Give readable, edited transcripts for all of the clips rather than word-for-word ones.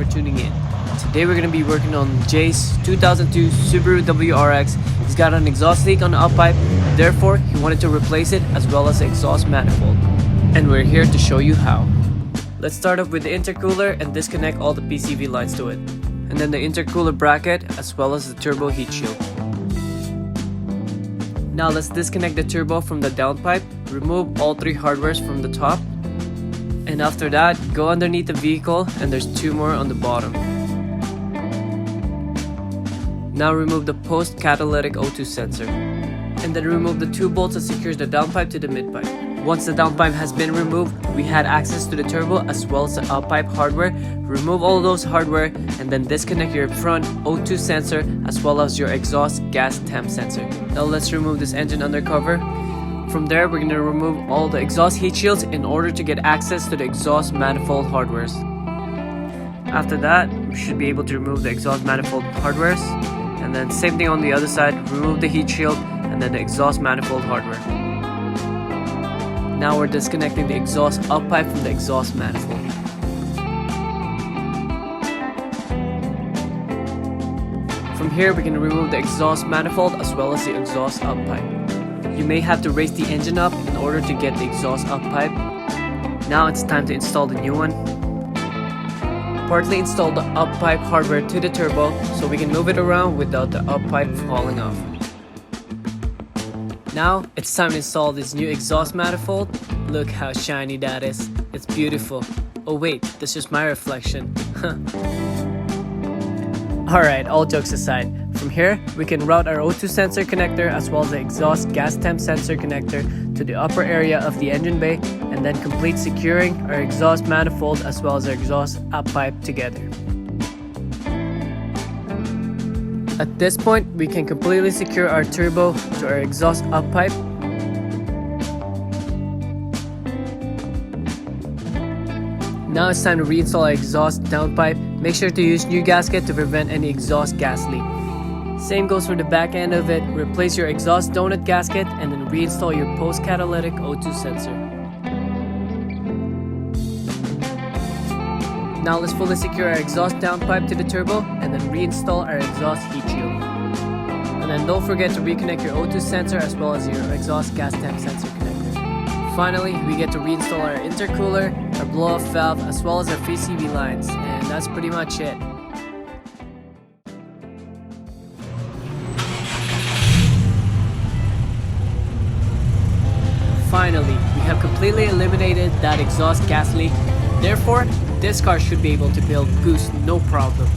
for tuning in. Today we're going to be working on Jay's 2002 Subaru WRX. He's got an exhaust leak on the up pipe, therefore he wanted to replace it as well as the exhaust manifold. And we're here to show you how. Let's start off with the intercooler and disconnect all the PCV lines to it. And then the intercooler bracket as well as the turbo heat shield. Now let's disconnect the turbo from the downpipe, remove all three hardwares from the top, and after that, go underneath the vehicle and there's two more on the bottom. Now remove the post-catalytic O2 sensor, and then remove the two bolts that secures the downpipe to the midpipe. Once the downpipe has been removed, we had access to the turbo as well as the uppipe hardware. Remove all those hardware and then disconnect your front O2 sensor as well as your exhaust gas temp sensor. Now let's remove this engine undercover. From there, we're going to remove all the exhaust heat shields in order to get access to the exhaust manifold hardwares. After that, we should be able to remove the exhaust manifold hardwares, and then same thing on the other side, remove the heat shield and then the exhaust manifold hardware. Now we're disconnecting the exhaust up pipe from the exhaust manifold. From here, we can remove the exhaust manifold as well as the exhaust up pipe. You may have to raise the engine up in order to get the exhaust up pipe. Now it's time to install the new one. Partly install the up pipe hardware to the turbo so we can move it around without the up pipe falling off. Now it's time to install this new exhaust manifold. Look how shiny that is. It's beautiful. Oh wait, that's just my reflection. Alright, all jokes aside. From here, we can route our O2 sensor connector as well as the exhaust gas temp sensor connector to the upper area of the engine bay and then complete securing our exhaust manifold as well as our exhaust up pipe together. At this point, we can completely secure our turbo to our exhaust up pipe. Now it's time to reinstall our exhaust downpipe. Make sure to use new gasket to prevent any exhaust gas leak. Same goes for the back end of it. Replace your exhaust donut gasket and then reinstall your post-catalytic O2 sensor. Now let's fully secure our exhaust downpipe to the turbo and then reinstall our exhaust heat shield. And then don't forget to reconnect your O2 sensor as well as your exhaust gas temp sensor connector. Finally, we get to reinstall our intercooler, our blow-off valve as well as our PCV lines, and that's pretty much it. Finally, we have completely eliminated that exhaust gas leak. Therefore, this car should be able to build Goose no problem.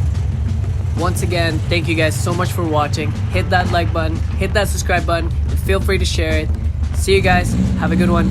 Once again, thank you guys so much for watching. Hit that like button, hit that subscribe button, and feel free to share it. See you guys. Have a good one.